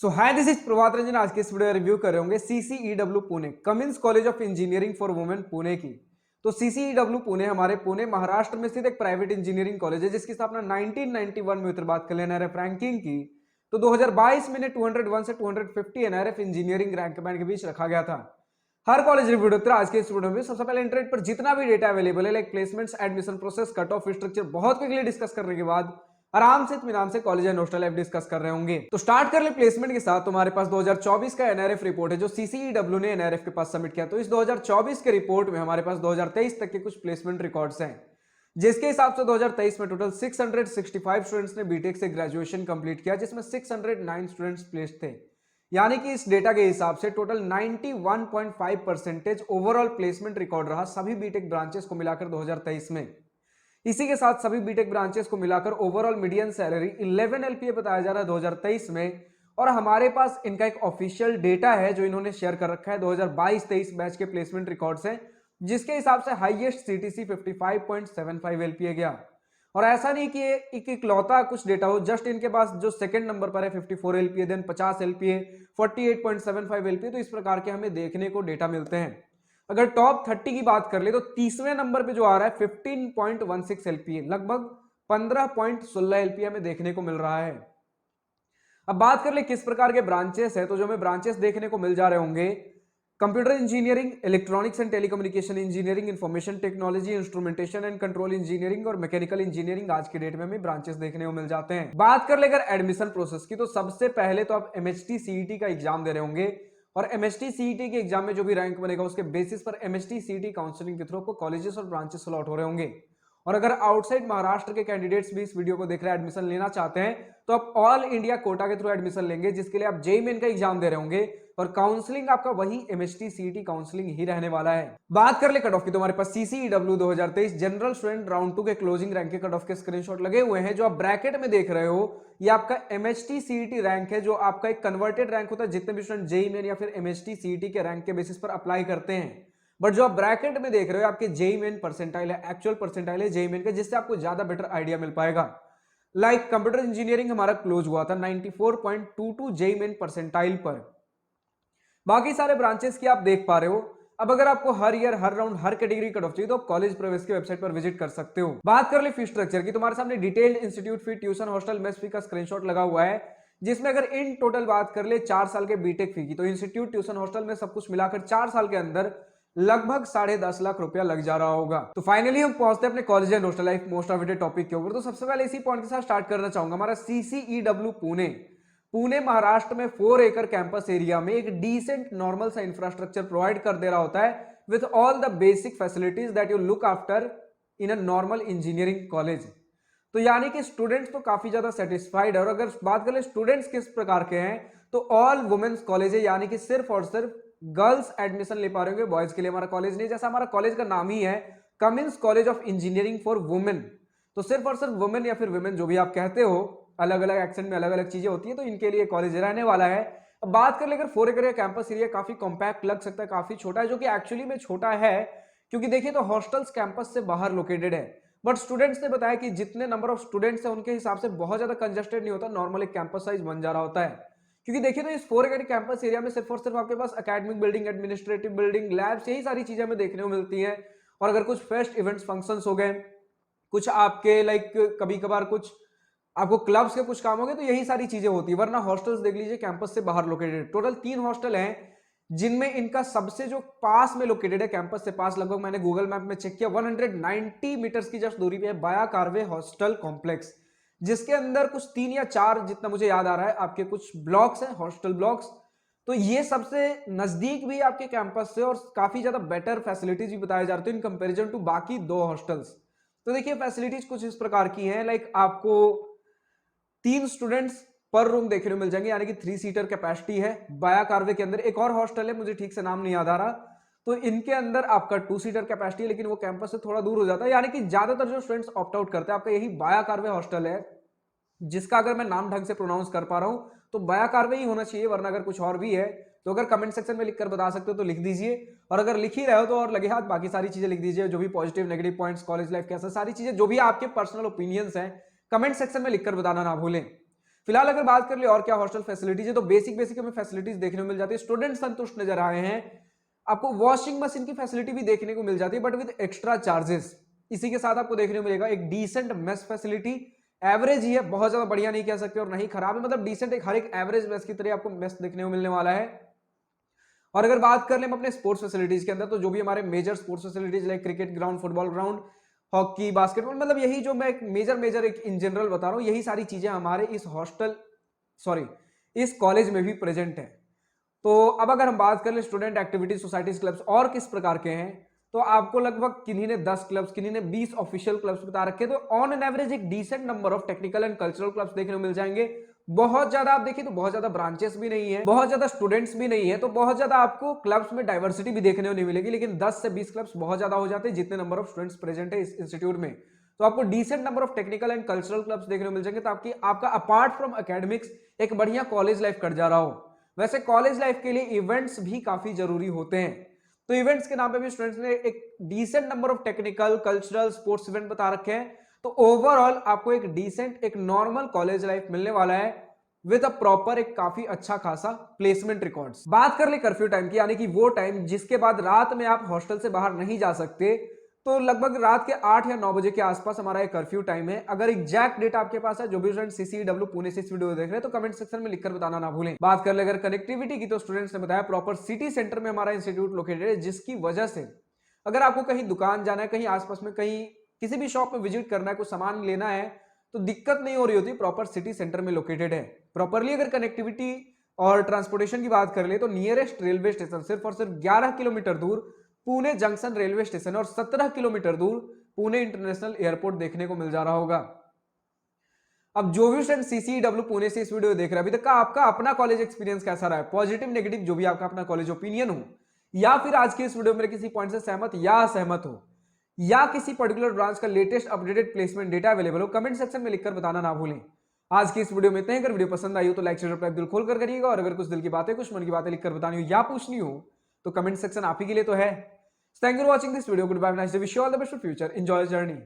So hi this is Prabhat Ranjan. आज के इस वीडियो रिव्यू कर रहे होंगे CCEW Pune Cummins college of engineering for women Pune की। तो सीसीईडब्ल्यू पुणे हमारे पुणे महाराष्ट्र में स्थित एक प्राइवेट इंजीनियरिंग कॉलेज है जिसकी स्थापना 1991 में उत्तर बात कर लेना एनआरएफ रैंकिंग की। तो 2022 में 201 से 250 एनआरएफ इंजीनियरिंग रैंक बैंड के बीच रखा गया था। हर कॉलेज रिव्यू आज के इस वीडियो में सबसे पहले इंटरनेट पर जितना भी डेटा अवेलेबल है like placements, admission process, cut off structure बहुत क्विकली डिस्कस करने के बाद आराम से इत्मीनान से college and hostel life discuss कर रहे होंगे। तो स्टार्ट कर ले प्लेसमेंट के साथ। तुम्हारे पास 2024 का एनआरएफ रिपोर्ट है जो सीसीईडब्ल्यू ने एनआरएफ के पास सबमिट किया। तो इस 2024 के रिपोर्ट में हमारे पास 2023 तक के कुछ प्लेसमेंट रिकॉर्ड्स हैं, जिसके हिसाब से 2023 में टोटल 665 स्टूडेंट्स ने बीटेक से ग्रेजुएशन कंप्लीट किया, जिसमें 609 स्टूडेंट्स प्लेस्ड थे। यानी कि इस डेटा के हिसाब से टोटल 91.5% ओवरऑल प्लेसमेंट रिकॉर्ड रहा सभी बीटेक ब्रांचेस को मिलाकर 2023 में। इसी के साथ सभी बीटेक ब्रांचेस को मिलाकर ओवरऑल मीडियन सैलरी 11 एलपीए बताया जा रहा है 2023 में। और हमारे पास इनका एक ऑफिशियल डेटा है जो इन्होंने शेयर कर रखा है 2022-23 बैच के प्लेसमेंट रिकॉर्ड्स हैं, जिसके हिसाब से हाईएस्ट सीटीसी 55.75 एलपीए गया। और ऐसा नहीं कि एक इकलौता कुछ डेटा हो, जस्ट इनके पास जो सेकंड नंबर पर है 54 एलपीए, देन 50 एलपीए, 48.75 एलपीए, तो इस प्रकार के हमें देखने को डेटा मिलते हैं। अगर टॉप 30 की बात कर ले तो 30वें नंबर पे जो आ रहा है 15.16 एलपीए, लगभग 15.16 एलपीए में देखने को मिल रहा है। अब बात कर ले किस प्रकार के ब्रांचेस है, तो जो हमें ब्रांचेस देखने को मिल जा रहे होंगे, computer engineering, electronics and telecommunication engineering, information technology, instrumentation and control engineering और मैकेनिकल इंजीनियरिंग आज के डेट में हमें ब्रांचेस देखने को मिल जाते हैं। बात कर ले अगर एडमिशन प्रोसेस की, तो सबसे पहले तो आप एमएचटी सीईटी का एग्जाम दे रहे होंगे और एमएचटी सीईटी के एग्जाम में जो भी रैंक बनेगा उसके बेसिस पर एमएचटी सीईटी काउंसलिंग के थ्रू आपको कॉलेजेस और ब्रांचेस अलॉट हो रहे होंगे। और अगर आउटसाइड महाराष्ट्र के कैंडिडेट्स भी इस वीडियो को देख रहे हैं, एडमिशन लेना चाहते हैं, तो आप ऑल इंडिया कोटा के थ्रू एडमिशन लेंगे, जिसके लिए आप जेईई मेन का एग्जाम दे रहे होंगे और काउंसलिंग आपका वही एमएचटी सीईटी काउंसलिंग ही रहने वाला है। बात कर ले कट ऑफ की, तो हमारे पास सीसीईडब्ल्यू 2023 जनरल स्टूडेंट राउंड 2 के क्लोजिंग रैंक के कट ऑफ के स्क्रीनशॉट लगे हुए हैं। जो आप ब्रैकेट में देख रहे हो ये आपका एमएचटी सीईटी रैंक है, जो आपका एक कन्वर्टेड रैंक होता है जितने भी स्टूडेंट जेईई मेन या फिर एमएचटी सीईटी के रैंक के बेसिस पर अप्लाई करते हैं। बट जो आप ब्रैकेट में देख रहे हो आपके जेईई मेन परसेंटाइल है, एक्चुअल परसेंटाइल है जेईई मेन का, जिससे आपको ज्यादा बेटर आइडिया मिल पाएगा। लाइक कंप्यूटर इंजीनियरिंग हमारा क्लोज हुआ था 94.22 जेईई मेन परसेंटाइल पर। बाकी सारे ब्रांचेस की आप देख पा रहे हो। अब अगर आपको हर ईयर, हर राउंड, हर कैटेगरी कट ऑफ चाहिए तो कॉलेज प्रवेश की वेबसाइट पर विजिट कर सकते हो। बात कर ले फी स्ट्रक्चर की, तुम्हारे सामने डिटेल्ड इंस्टीट्यूट फी, ट्यूशन, हॉस्टल, मेस फी का स्क्रीनशॉट लगा हुआ है, जिसमें अगर इन टोटल बात कर ले 4 साल के बीटेक फी की, तो इंस्टीट्यूट, ट्यूशन, हॉस्टल में सब कुछ मिलाकर 4 साल के अंदर लगभग 10.5 लाख रुपया लग जा रहा होगा। तो फाइनली हम पहुंचते हैं अपने college and hostel life most awaited topic के ऊपर। तो सबसे पहले इसी पॉइंट के साथ स्टार्ट करना चाहूंगा। हमारा सीसीईडब्ल्यू पुणे, पुणे महाराष्ट्र में 4 एकड़ कैंपस एरिया में एक डिसेंट नॉर्मल सा इंफ्रास्ट्रक्चर प्रोवाइड कर दे रहा होता है with all the basic facilities that you look after in a normal engineering college. तो यानी कि स्टूडेंट्स तो काफी ज्यादा सेटिस्फाइड है। और अगर बात करें स्टूडेंट्स किस प्रकार के हैं, तो ऑल वुमेन्स कॉलेज है, यानी कि सिर्फ और सिर्फ गर्ल्स एडमिशन ले पा रहे होंगे, बॉयज के लिए हमारा कॉलेज नहीं। जैसा हमारा कॉलेज का नाम ही है Cummins college of engineering for women, तो सिर्फ और सिर्फ वुमेन या फिर विमेन जो भी आप कहते हो, अलग अलग एक्सेंट में अलग अलग चीजें होती है, तो इनके लिए कॉलेज रहने वाला है। अब बात कर लेकर 4 एकड़ का कैंपस एरिया काफी कॉम्पैक्ट लग सकता है, काफी छोटा है, जो कि एक्चुअली में छोटा है क्योंकि देखिए तो हॉस्टल्स कैंपस से बाहर लोकेटेड है। बट स्टूडेंट्स ने बताया कि जितने नंबर ऑफ स्टूडेंट्स हैं उनके हिसाब से बहुत ज्यादा कंजस्टेड नहीं होता, नॉर्मल एक कैंपस साइज बन जा रहा होता है। क्योंकि देखिए तो इस 4 एकड़ कैंपस एरिया में सिर्फ और सिर्फ आपके पास academic building, administrative building, labs, यही सारी चीजें हमें देखने को मिलती हैं। और अगर कुछ फेस्ट इवेंट्स, फंक्शंस हो गए, कुछ आपके लाइक कभी कभार कुछ आपको क्लब्स के कुछ काम हो गए, तो यही सारी चीजें होती है। वरना हॉस्टल्स देख लीजिए कैंपस से बाहर लोकेटेड, टोटल 3 हॉस्टल हैं, जिनमें इनका सबसे जो पास में लोकेटेड है, कैंपस से पास, लगभग मैंने गूगल मैप में चेक किया 190 मीटर्स की जस्ट दूरी पे है बाया कारवे हॉस्टल कॉम्प्लेक्स, जिसके अंदर कुछ 3 या 4 जितना मुझे याद आ रहा है आपके कुछ ब्लॉक्स हैं, हॉस्टल ब्लॉक्स। तो ये सबसे नजदीक भी आपके कैंपस से और काफी ज्यादा बेटर फैसिलिटीज भी बताए जा रहे थे इन कंपेरिजन टू बाकी 2 हॉस्टल्स। तो देखिए फैसिलिटीज कुछ इस प्रकार की हैं, लाइक आपको 3 स्टूडेंट्स पर रूम देखने को मिल जाएंगे, यानी कि 3 सीटर कैपेसिटी है बाया कारवे के अंदर। एक और हॉस्टल है, मुझे ठीक से नाम नहीं याद आ रहा, तो इनके अंदर आपका 2 सीटर कैपेसिटी है, लेकिन वो कैंपस से थोड़ा दूर हो जाता है। यानी कि ज्यादातर जो स्टूडेंट्स ऑप्ट आउट करते हैं आपका यही बाया कारवे हॉस्टल है, जिसका अगर मैं नाम ढंग से प्रोनाउंस कर पा रहा हूं तो बाया कारवे ही होना चाहिए, वरना अगर कुछ और भी है तो अगर कमेंट सेक्शन में लिखकर बता सकते हो तो लिख दीजिए। और अगर लिख ही रहे हो तो और लगे हाथ बाकी सारी चीजें लिख दीजिए, जो भी positive negative points, college life कैसा, सारी चीजें जो भी आपके पर्सनल ओपिनियंस हैं कमेंट सेक्शन में लिखकर बताना ना भूलें। फिलहाल अगर बात कर ले और क्या हॉस्टल फैसिलिटीज है, तो बेसिक बेसिक हमें फैसिलिटीज देखने को मिल जाती है। स्टूडेंट संतुष्ट नजर आए हैं। आपको वॉशिंग मशीन की फैसिलिटी भी देखने को मिल जाती है, बट विद एक्स्ट्रा चार्जेस। इसी के साथ आपको देखने को मिलेगा एक डिसेंट मेस फैसिलिटी। एवरेज ही है, बहुत ज्यादा बढ़िया नहीं कह सकते और नहीं खराब है, मतलब डिसेंट, एक हर एक एवरेज मेस की तरह आपको मेस देखने को मिलने वाला है। और अगर बात कर ले हम अपने स्पोर्ट्स फैसिलिटीज के अंदर, तो जो भी हमारे major sports facilities like cricket ground, football ground, hockey, basketball, मतलब यही जो मैं एक मेजर एक इन जनरल बता रहा हूँ, यही सारी चीजें हमारे इस हॉस्टल सॉरी इस कॉलेज में भी प्रेजेंट है। तो अब अगर हम बात करें स्टूडेंट एक्टिविटीज, सोसाइटीज, क्लब्स और किस प्रकार के हैं, तो आपको लगभग किन्हीं ने 10 क्लब्स, किन्हीं ने 20 ऑफिशियल क्लब्स बता रखे। तो ऑन एन एवरेज एक decent number of technical and cultural clubs देखने को मिल जाएंगे। बहुत ज्यादा आप देखिए तो बहुत ज्यादा ब्रांचेस भी नहीं है, बहुत ज्यादा स्टूडेंट्स भी नहीं है, तो बहुत ज्यादा आपको क्लब्स में डाइवर्सिटी भी देखने को नहीं मिलेगी। लेकिन 10 से 20 क्लब्स बहुत ज्यादा हो जाते हैं जितने नंबर ऑफ स्टूडेंट्स प्रेजेंट है इस इंस्टीट्यूट में। तो आपको decent number of technical and cultural clubs देखने को मिल जाएंगे, ताकि आपका अपार्ट फ्रॉम एकेडमिक्स एक बढ़िया कॉलेज लाइफ कट जा रहा हो। वैसे कॉलेज लाइफ के लिए इवेंट्स भी काफी जरूरी होते हैं, तो इवेंट्स के नाम पे भी स्टूडेंट्स ने एक decent number of technical, cultural, sports event बता रखे हैं। तो ओवरऑल आपको एक डिसेंट, एक नॉर्मल कॉलेज लाइफ मिलने वाला है विद अ प्रॉपर, एक काफी अच्छा खासा प्लेसमेंट रिकॉर्ड्स। बात कर ले कर्फ्यू टाइम की, यानी कि वो टाइम जिसके बाद रात में आप हॉस्टल से बाहर नहीं जा सकते, तो लगभग रात के 8 या 9 बजे के आसपास हमारा एक कर्फ्यू टाइम है। अगर एग्जैक्ट डेट आपके पास है, जो भी स्टूडेंट सीसीडब्ल्यू पुणे से इस वीडियो देख रहे हैं, तो कमेंट सेक्शन में लिखकर बताना ना भूलें। बात कर ले अगर कनेक्टिविटी की, तो स्टूडेंट्स ने बताया प्रॉपर सिटी सेंटर में हमारा इंस्टीट्यूट लोकेटेड है, जिसकी वजह से अगर आपको कहीं दुकान जाना है, कहीं आसपास में कहीं किसी भी शॉप में विजिट करना है, कुछ सामान लेना है, तो दिक्कत नहीं हो रही होती, प्रॉपर सिटी सेंटर में लोकेटेड है। प्रॉपरली अगर कनेक्टिविटी और ट्रांसपोर्टेशन की बात कर ले, तो नियरेस्ट रेलवे स्टेशन सिर्फ और सिर्फ 11 किलोमीटर दूर पुणे जंक्शन रेलवे स्टेशन और 17 किलोमीटर दूर पुणे इंटरनेशनल एयरपोर्ट देखने को मिल जा रहा होगा। अब जो भी स्टूडेंट सीसीडब्ल्यू पुणे से इस वीडियो देख रहे हैं, अभी तक का आपका अपना कॉलेज एक्सपीरियंस कैसा रहा है, पॉजिटिव, नेगेटिव, जो भी आपका अपना कॉलेज ओपिनियन हो, या फिर आज के इस वीडियो में किसी पॉइंट से सहमत या असहमत हो, या किसी पर्टिकुलर ब्रांच का latest updated placement data available हो, कमेंट सेक्शन में लिखकर बताना ना भूलें। आज की इस वीडियो में इतना ही। अगर वीडियो पसंद आई हो तो लाइक शेयर सब्सक्राइब दिल खोल कर करिएगा, और अगर कुछ दिल की बातें, कुछ मन की बातें लिखकर बतानी हो या पूछनी हो, तो कमेंट सेक्शन आप ही के लिए तो है। Thank you for watching this video. Goodbye. Nice to wish you all the best for future. Enjoy your journey.